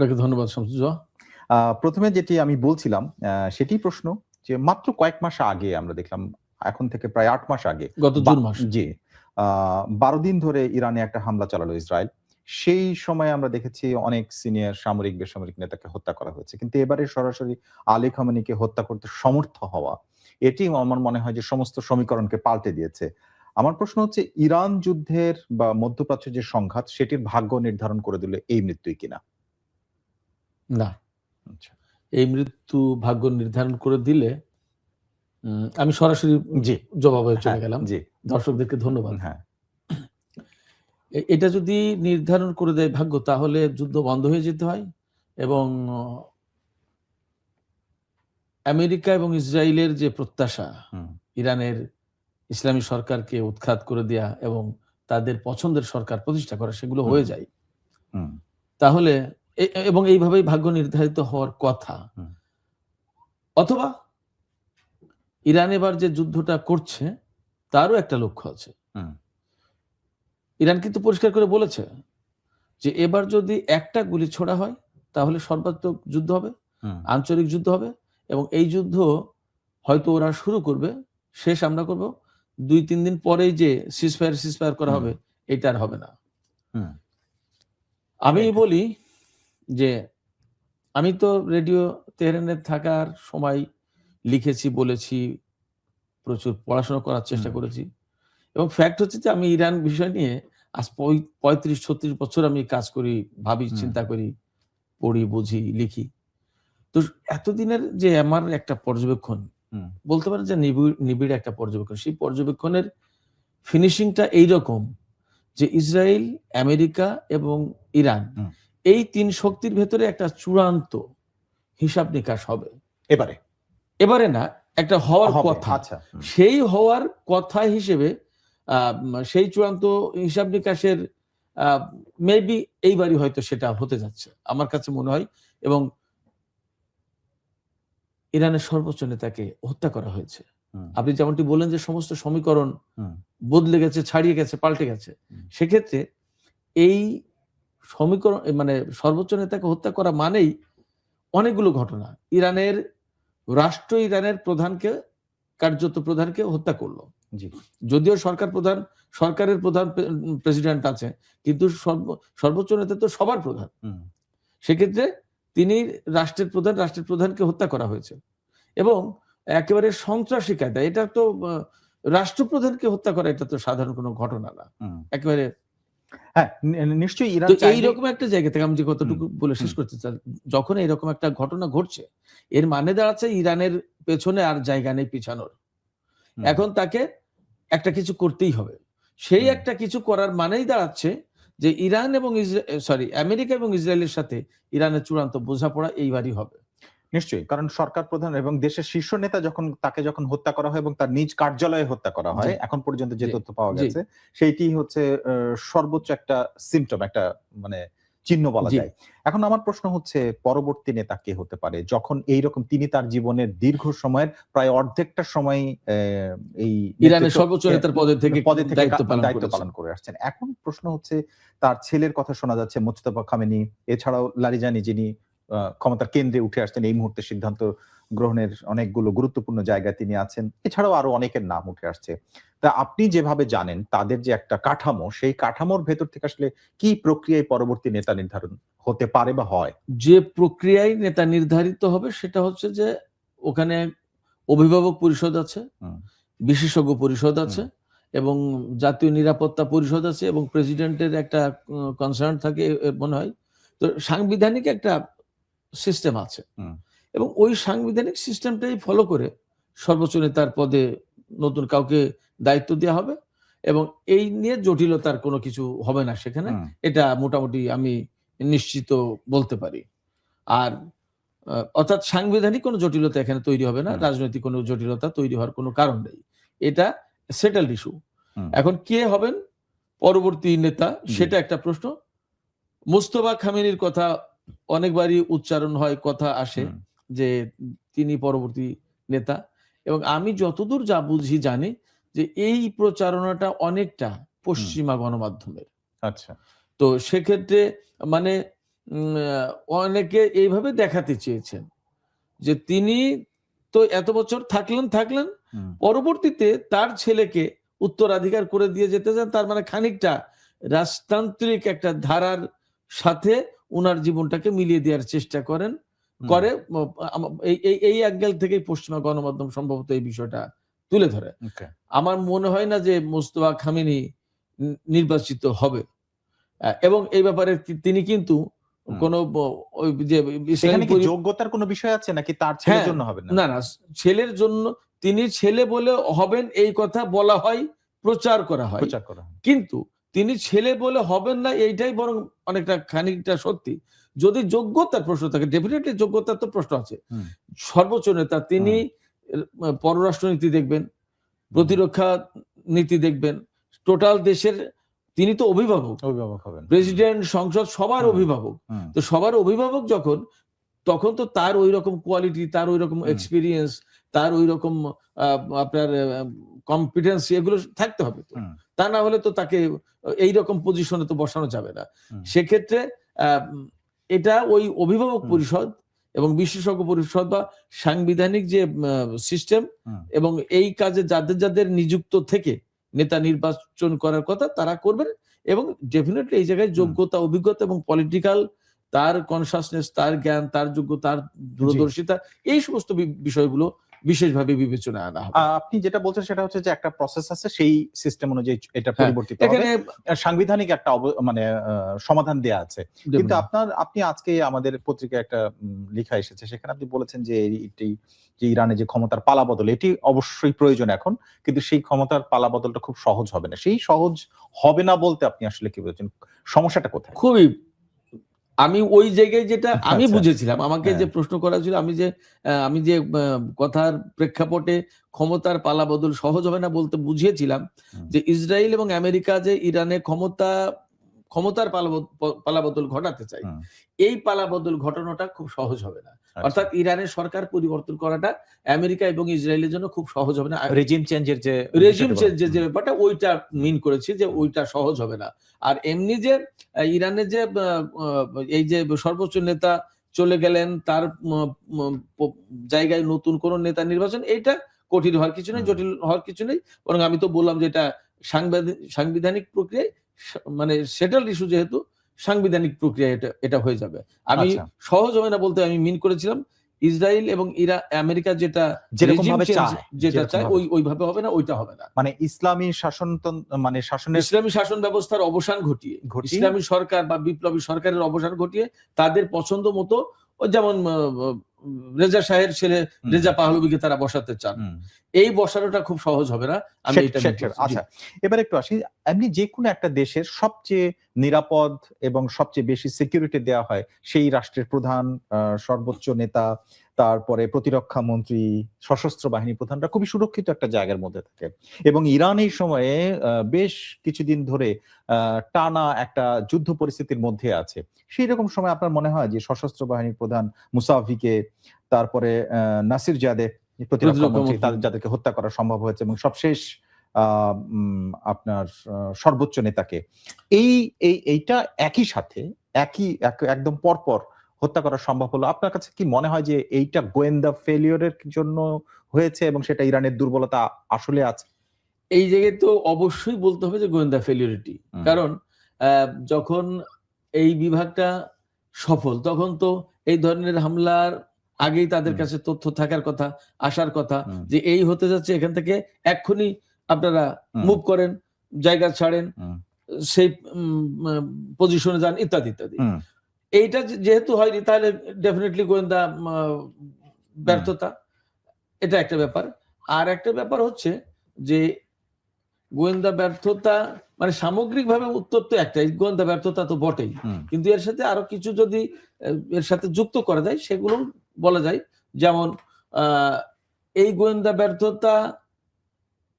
আপনাকে ধন্যবাদ শামসুজ্জোহা। প্রথমে যেটি আমি বলছিলাম সেটি প্রশ্ন যে মাত্র কয়েক মাস আগে আমরা দেখলাম, এখন থেকে প্রায় 8 মাস আগে, গত জুন মাসে। জি, 12 দিন ধরে ইরানে একটা হামলা চালালো ইসরায়েল। সেই সময় আমরা দেখেছি অনেক সিনিয়র সামরিক বেসামরিক নেতাকে হত্যা করা হয়েছে, কিন্তু এবারে সরাসরি আলী খামেনিকে হত্যা করতে সমর্থ হওয়া, এটি আমার মনে হয় যে সমস্ত সমীকরণকে পাল্টে দিয়েছে। আমার প্রশ্ন হচ্ছে, ইরান যুদ্ধের বা মধ্যপ্রাচ্যের যে সংঘাত, সেটির ভাগ্য নির্ধারণ করে দিলে এই মৃত্যুই কিনা? না, আচ্ছা, এই মৃত্যু ভাগ্য নির্ধারণ করে দিলে আমি সরাসরি জি, জবাবে চলে হ্যাঁ, গেলাম। জি, দর্শকদেরকে ধন্যবাদ। হ্যাঁ, এটা যদি নির্ধারণ করে দেয় ভাগ্য, তাহলে যুদ্ধ বন্ধ হয়ে যেতে হয় এবং আমেরিকা এবং ইসরায়েলের যে প্রত্যাশা, হুম, ইরানের ইসলামী সরকারকে উৎখাত করে দেয়া এবং তাদের পছন্দের সরকার প্রতিষ্ঠা করা, সেগুলো হয়ে যায়। হুম, তাহলে এবং এইভাবেই ভাগ্য নির্ধারিত হওয়ার কথা। হুম, অথবা ইরান এবার যে যুদ্ধটা করছে তারও একটা লক্ষ্য আছে। হুম, ইরান কিন্তু পরিষ্কার করে বলেছে যে এবার যদি একটা গুলি ছোড়া হয় তাহলে সর্বাত্মক যুদ্ধ হবে, হুম, আঞ্চলিক যুদ্ধ হবে এবং এই যুদ্ধ হয়তো ওরা শুরু করবে, শেষ আমরা করব। 2-3 দিন পরেই যে সিজফায়ার করা হবে, এটা আর হবে না। হুম, আমি বলি যে আমি তো রেডিও তেহরানে থাকার সময় লিখেছি, বলেছি, প্রচুর পড়াশোনা করার চেষ্টা করেছি এবং ফ্যাক্ট হচ্ছে যে আমি ইরান বিষয় নিয়ে আজ 35-36 বছর আমি কাজ করি, ভাবি, চিন্তা করি, পড়ি, বুঝি, লিখি। তো এতদিনের যে আমার একটা পর্যবেক্ষণ, বলতে পারেন যে নিবিড় একটা পর্যবেক্ষণ, সেই পর্যবেক্ষণের ফিনিশিংটা এইরকম যে ইসরায়েল, আমেরিকা এবং ইরান, এই 3 শক্তির ভেতরে একটা চূড়ান্ত হিসাব নিকাশ হবে এবারে না, একটা হওয়ার কথা। সেই হওয়ার কথা হিসেবে সেই চূড়ান্ত হিসাব নিকাশের মেবি এইবারই হয়তো সেটা হতে যাচ্ছে আমার কাছে মনে হয়। এবং ইরানের সর্বোচ্চ নেতাকে হত্যা করা হয়েছে। আপনি যেমনটি বললেন যে সমস্ত সমীকরণ বদলে গেছে, ছাড়িয়ে গেছে, পাল্টে গেছে। সেক্ষেত্রে এই সমীকরণ মানে সর্বোচ্চ নেতাকে হত্যা করা মানেই অনেকগুলো ঘটনা। ইরানের রাষ্ট্র ইরানের কার্যত প্রধানকে হত্যা করলো। যদিও সরকারের প্রধান প্রেসিডেন্ট আছে, কিন্তু সর্বোচ্চ নেতা তো সবার প্রধান। সেক্ষেত্রে তিনি রাষ্ট্রের প্রধানকে হত্যা করা হয়েছে এবং একেবারে সন্ত্রাসী কায়দায়। এটা তো রাষ্ট্রপ্রধানকে হত্যা করা, এটা তো সাধারণ কোনো ঘটনা না। একেবারে নিশ্চয়ই এইরকম একটা জায়গা থেকে আমি যে কতটুকু বলে শেষ করতে চাই, যখন এইরকম একটা ঘটনা ঘটছে, এর মানে দাঁড়াচ্ছে ইরানের পেছনে আর জায়গা নেই পিছানোর। এখন তাকে একটা কিছু করতেই হবে। সেই একটা কিছু করার মানেই দাঁড়াচ্ছে যে ইরান এবং আমেরিকা এবং ইসরায়েলের সাথে ইরানের চূড়ান্ত বোঝাপড়া এইবারই হবে। নিশ্চয়ই, কারণ সরকার প্রধান এবং দেশের শীর্ষ নেতা যখন হত্যা করা হয় এবং তার নিজ কার্যালয়ে হত্যা করা হয়, এখন পর্যন্ত যে তথ্য পাওয়া গেছে, সেইটি হচ্ছে সর্বোচ্চ একটা সিম্পটম, একটা মানে চিহ্ন বলা যায়। এখন আমার প্রশ্ন হচ্ছে, পরবর্তী নেতা কে হতে পারে, যখন এইরকম তিনি তার জীবনের দীর্ঘ সময়ের প্রায় অর্ধেকটা সময় এই ইরানের সর্বোচ্চ নেতার পদে থেকে দায়িত্ব পালন করে আসছেন। এখন প্রশ্ন হচ্ছে, তার ছেলের কথা শোনা যাচ্ছে, মোজতবা খামেনি, এছাড়াও লারিজানি, যিনি ক্ষমতার কেন্দ্রে উঠে আসছেন, এই মুহূর্তে সিদ্ধান্ত গ্রহণের অনেকগুলো গুরুত্বপূর্ণ জায়গায় তিনি আছেন, এছাড়াও আরো অনেকের নাম উঠে আসছে। তা আপনি যেভাবে জানেন তাদের যে একটা কাঠামো, সেই কাঠামোর ভেতর থেকে আসলে কি প্রক্রিয়ায় পরবর্তী নেতা নির্ধারণ হতে পারে বা হয়? যে প্রক্রিয়ায় নেতা নির্ধারিত হবে সেটা হচ্ছে যে ওখানে অভিভাবক পরিষদ আছে, বিশেষজ্ঞ পরিষদ আছে এবং জাতীয় নিরাপত্তা পরিষদ আছে এবং প্রেসিডেন্টের একটা কনসার্ন থাকে মনে হয়। তো সাংবিধানিক একটা সিস্টেম আছে এবং ওই সাংবিধানিক সিস্টেমটাই ফলো করে সর্বোচ্চ নেতার পদে নতুন কাউকে দায়িত্ব দেওয়া হবে এবং এই নিয়ে জটিলতার কোনো কিছু হবে না সেখানে। এটা মোটামুটি আমি নিশ্চিত বলতে পারি। আর অর্থাৎ সাংবিধানিক কোনো জটিলতা এখানে তৈরি হবে না, রাজনৈতিক কোনো জটিলতা তৈরি হওয়ার কোনো কারণ নেই। এটা সেটেলড ইস্যু। এখন কে হবেন পরবর্তী নেতা, সেটা একটা প্রশ্ন। মোজতবা খামেনির কথা অনেকবারই উচ্চারণ হয়, কথা আসে যে তিনি পরবর্তী নেতা এবং আমি যতদূর যা বুঝি জানি যে এই প্রচারণাটা অনেকটা পশ্চিমা গণমাধ্যমের। আচ্ছা। তো সেক্ষেত্রে মানে অনেকে এইভাবে দেখাতে চেয়েছেন যে তিনি তো এত বছর থাকলেন, পরবর্তীতে তার ছেলেকে উত্তরাধিকার করে দিয়ে যেতে চান, তার মানে খানিকটা রাজতান্ত্রিক একটা ধারার সাথে উনার জীবনটাকে মিলিয়ে দেওয়ার চেষ্টা করে এই অ্যাঙ্গেল থেকেই পশ্চিমা গণমাধ্যম সম্ভবত এই বিষয়টা তুলে ধরে। আমার মনে হয় না যে মোস্তফা খামেনি নির্বাচিত হবে, এবং এই ব্যাপারে তিনি কিন্তু কোন ওই যে যোগ্যতার কোনো বিষয় আছে নাকি তার ছেলের জন্য হবে না, ছেলের জন্য তিনি ছেলে বলে হবেন এই কথা বলা হয়, প্রচার করা হয়, কিন্তু তিনি ছেলে বলে হবেন না এইটাই বরং অনেকটা খানিকটা সত্যি। যদি যোগ্যতার প্রশ্ন থাকে, ডেফিনেটলি যোগ্যতার তো প্রশ্ন আছে। সর্বোচ্চ নেতা, তিনি পররাষ্ট্রনীতি দেখবেন, প্রতিরক্ষা নীতি দেখবেন, টোটাল দেশের তিনি তো অভিভাবক হবেন, প্রেসিডেন্ট, সংসদ সবার অভিভাবক। তো সবার অভিভাবক যখন, তখন তো তার ওই রকম কোয়ালিটি, তার ওই রকম এক্সপিরিয়েন্স, তার ওই রকম আপনার কম্পিটেন্স এগুলো থাকতে হবে। তা না হলে তো তাকে এইরকম পজিশনে তো বসানো যাবে না। সেক্ষেত্রে এটা ওই অভিভাবক পরিষদ এবং বিশেষজ্ঞ পরিষদ বা সাংবিধানিক যে সিস্টেম এবং এই কাজে যাদের যাদের নিযুক্ত থেকে নেতা নির্বাচন করার কথা তারা করবেন, এবং ডেফিনেটলি এই জায়গায় যোগ্যতা, অভিজ্ঞতা এবং পলিটিক্যাল তার কনসাসনেস, তার জ্ঞান, তার যোগ্যতা, তার দূরদর্শিতা, এই সমস্ত বিষয়গুলো বিশেষভাবে বিবেচনায় আনা হবে। আপনি যেটা বলছেন সেটা হচ্ছে যে একটা প্রসেস আছে, সেই সিস্টেম অনুযায়ী এটা পরিবর্তিত হবে, এখানে সাংবিধানিক একটা মানে সমাধান দেয়া আছে। কিন্তু আপনি আজকে আমাদের পত্রিকায় একটা লেখা এসেছে, সেখানে আপনি বলেছেন যে যে ইরানে যে ক্ষমতার পালাবদল, এটি অবশ্যই প্রয়োজন এখন, কিন্তু সেই ক্ষমতার পালাবদলটা খুব সহজ হবে না। সেই সহজ হবে না বলতে আপনি আসলে কি বলছেন, সমস্যাটা কোথায়? খুবই, আমি ওই জায়গায় যেটা আমি বুঝেছিলাম, আমাকে যে প্রশ্ন করা ছিল, আমি যে কথার প্রেক্ষাপটে ক্ষমতার পালাবদল সহজ হবে না বলতে বুঝিয়েছিলাম যে ইসরায়েল এবং আমেরিকা যে ইরানে ক্ষমতার পালাবদল ঘটাতে চাই, এই পালাবদল ঘটানোটা খুব সহজ হবে না। অর্থাৎ ইরানের সরকার পরিবর্তন করাটা আমেরিকা এবং ইসরায়েলের জন্য খুব সহজ হবে না। রেজিম চেঞ্জের যে ব্যাপারটা, ওইটা মিন করেছি যে ওইটা সহজ হবে না। আর এমনি যে ইরানের যে এই যে সর্বোচ্চ নেতা চলে গেলেন, তার জায়গায় নতুন কোন নেতা নির্বাচন, এটা কঠিন হওয়ার কিছু নেই, জটিল হওয়ার কিছু নেই। বরং আমি তো বললাম যে এটা সাংবিধানিক প্রক্রিয়ায়, মানে সেটেলড ইস্যু, যেহেতু সাংবিধানিক প্রক্রিয়া এটা হয়ে যাবে। আমি সহজ হবে না বলতে আমি মিন করেছিলাম ইসরায়েল এবং আমেরিকা যেটা চায় ওইভাবে হবে না, ওইটা হবে না। মানে ইসলামী শাসন ব্যবস্থার অবসান ঘটিয়ে, ইসলামী সরকার বা বিপ্লবী সরকারের অবসান ঘটিয়ে তাদের পছন্দ মতো, যেমন রেজা শাহের ছেলে রেজা পাহলবিকে তারা বসাতে চান, এই বসানোটা খুব সহজ হবে না। আমি এটা আচ্ছা, এবার একটু আসি, এমনি যে কোনো একটা দেশের সবচেয়ে নিরাপদ এবং সবচেয়ে বেশি সিকিউরিটি দেওয়া হয় সেই রাষ্ট্রের প্রধান, সর্বোচ্চ নেতা, তারপরে প্রতিরক্ষা মন্ত্রী, সশস্ত্র বাহিনী প্রধানরা খুবই সুরক্ষিত একটা জায়গার মধ্যে থাকে। এবং ইরান এই সময়ে বেশ কিছুদিন ধরে টানা একটা যুদ্ধ পরিস্থিতির মধ্যে আছে। সেই রকম সময় আপনার মনে হয় যে সশস্ত্র বাহিনীর প্রধান মুসাভিকে, তারপরে নাসির জাদে প্রতিরক্ষা মন্ত্রী, যাদেরকে হত্যা করা সম্ভব হয়েছে, এবং সবশেষ আপনার সর্বোচ্চ নেতাকে, এইটা একই সাথে একদম পরপর হত্যা করা সম্ভব হলো, আপনার কাছে কি মনে হয় যে এইটা গোয়েন্দা ফেলিওরের জন্য হয়েছে এবং সেটা ইরানের দুর্বলতা আসলে আছে? এই জায়গায় তো অবশ্যই বলতে হবে যে গোয়েন্দা ফেলিওরিটি। কারণ যখন এই বিভাগটা সফল, তখন তো এই ধরনের হামলার আগেই তাদের কাছে তথ্য থাকার কথা, আসার কথা, যে এই হতে যাচ্ছে, এখান থেকে এক্ষুনি আপনারা মুভ করেন, জায়গা ছাড়েন, সেই পজিশনে যান, ইত্যাদি ইত্যাদি। এইটা যেহেতু হয়নি, তাহলে ডেফিনেটলি গোয়েন্দা ব্যর্থতা, এটা একটা ব্যাপার। আর একটা ব্যাপার হচ্ছে যে গোয়েন্দা ব্যর্থতা মানে সামগ্রিকভাবে উত্তর তো একটাই, গোয়েন্দা ব্যর্থতা তো বটেই, কিন্তু এর সাথে আরো কিছু যদি এর সাথে যুক্ত করা যায় সেগুলো বলা যায়। যেমন এই গোয়েন্দা ব্যর্থতা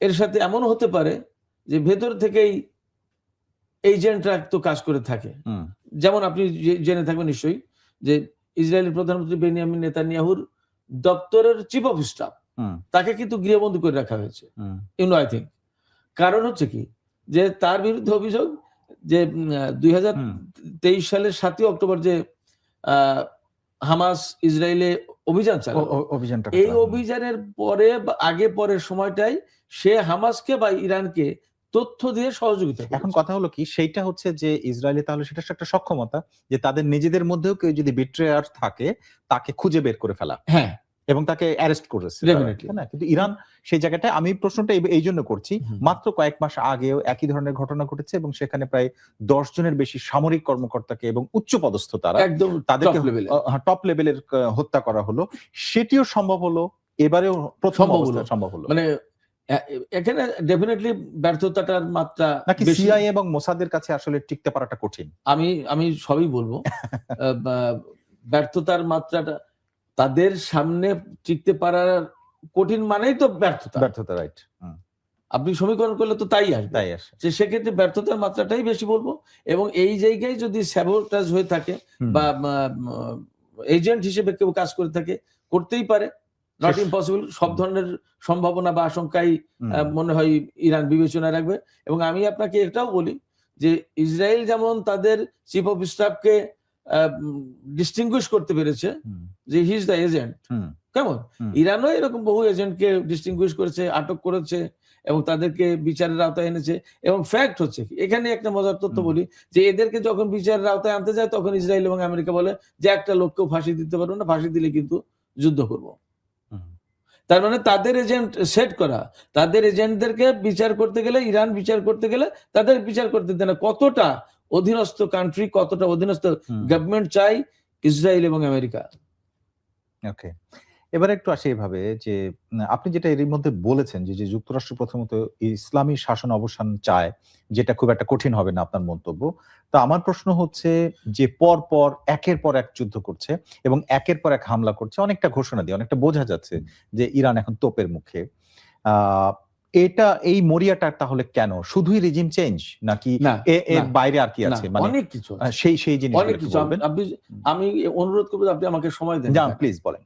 এর সাথে এমন হতে পারে যে ভেতর থেকেই এজেন্টরা তো কাজ করে থাকে। যেমন আপনি জেনে থাকবেন নিশ্চয়ই যে ইসরায়েলের প্রধানমন্ত্রী বেনিয়ামিন নেতানিয়াহুর দপ্তরের চিফ অফ স্টাফ, তাকে কিন্তু গৃহবন্দী করে রাখা হয়েছে, আই থিঙ্ক। কারণ হচ্ছে কি, যে তার বিরুদ্ধে অভিযোগ যে 2023 সালের 7 অক্টোবর যে হামাস ইসরায়েলে অভিযান চালালো। অভিযানটা এই অভিযানের পরে বা আগে পরের সময়টাই সে হামাসকে বা ইরানকে তথ্য দিয়ে সহযোগিতা এখন করেছে। কথা হলো কি, সেইটা হচ্ছে যে ইসরায়েলি তাহলে সেটা একটা সক্ষমতা যে তাদের নিজেদের মধ্যেও কেউ যদি বিট্রেয়ার থাকে তাকে খুঁজে বের করে ফেলা হ্যাঁ, এবং তাকে অ্যারেস্ট করেছে তারা, Definitely. তাই না? কিন্তু ইরান সেই জায়গাটায়, আমি প্রশ্নটা এই জন্য করছি, হুম। মাত্র কয়েক মাস আগেও একই ধরনের ঘটনা ঘটেছে এবং সেখানে প্রায় 10 জনের বেশি সামরিক কর্মকর্তাকে এবং উচ্চ পদস্থ তারা একদম তাদেরকে top level এ। টপ লেভেলের হত্যা করা হলো। সেটিও সম্ভব হলো, এবারেও প্রথম সম্ভব হলো। অবস্থায় সম্ভব হলো। মানে এখানে ডেফিনেটলি ব্যর্থতাটার মাত্রা নাকি বেশি। সিআইএ এবং মোসাদের কাছে আসলে টিকতে পারাটা কঠিন? আমি সবই বলবো। ব্যর্থতার মাত্রাটা তাদের সামনে টিকতে পারার কঠিন মানেই তো ব্যর্থতা। ব্যর্থতা, রাইট। আপনি সমীকরণ করলে তো তাই আসবে। তাই আসে। যে সেক্ষেত্রে ব্যর্থতার মাত্রাটাই বেশি বলবো। এবং এই জায়গায় যদি স্যাবোটাজ হয়ে থাকে বা এজেন্ট হিসেবে কেউ কাজ করে থাকে, করতেই পারে, নট ইম্পসিবল। সব ধরনের সম্ভাবনা বা আশঙ্কাই মনে হয় ইরান বিবেচনায় রাখবে। এবং আমি আপনাকে এটাও বলি যে ইসরায়েল যেমন তাদের চিফ অফ স্টাফকে ডিস্টিংগুইশ করতে পেরেছে যে হি ইজ দ্য এজেন্ট, কেমন ইরানও এরকম বহু এজেন্টকে ডিস্টিংগুইশ করেছে, আটক করেছে এবং তাদেরকে বিচারের আওতায় এনেছে। এবং ফ্যাক্ট হচ্ছে এখানে একটা মজার তথ্য বলি যে এদেরকে যখন বিচারের আওতায় আনতে যায় তখন ইসরায়েল এবং আমেরিকা বলে যে একটা লোককেও ফাঁসি দিতে পারবো না, ফাঁসি দিলে কিন্তু যুদ্ধ করব। তার মানে তাদের এজেন্ট সেট করা, তাদের এজেন্টদেরকে বিচার করতে গেলে, ইরান বিচার করতে গেলে তাদের বিচার করতে দেয় না। কতটা অধীনস্থ কান্ট্রি, কতটা অধীনস্থ গভর্নমেন্ট চাই ইসরায়েল এবং আমেরিকা। ওকে, এবারে একটু আসি এভাবে যে আপনি যেটা এর মধ্যে বলেছেন যে যুক্তরাষ্ট্র প্রথমত ইসলামী শাসন অবসান চায়, যেটা খুব একটা কঠিন হবে না আপনার মন্তব্য। তো আমার প্রশ্ন হচ্ছে যে পর পর একের পর এক যুদ্ধ করছে এবং একের পর এক হামলা করছে, অনেকটা ঘোষণা দিয়ে অনেকটা বোঝা যাচ্ছে যে ইরান এখন তোপের মুখে। এটা এই মরিয়াটা তাহলে কেন? শুধুই রিজিম চেঞ্জ নাকি এর বাইরে আর কি আছে? মানে অনেক কিছু, সেই জিনিসগুলো একটু বলবেন। আমি অনুরোধ করব আপনি আমাকে সময় দেন। প্লিজ বলেন।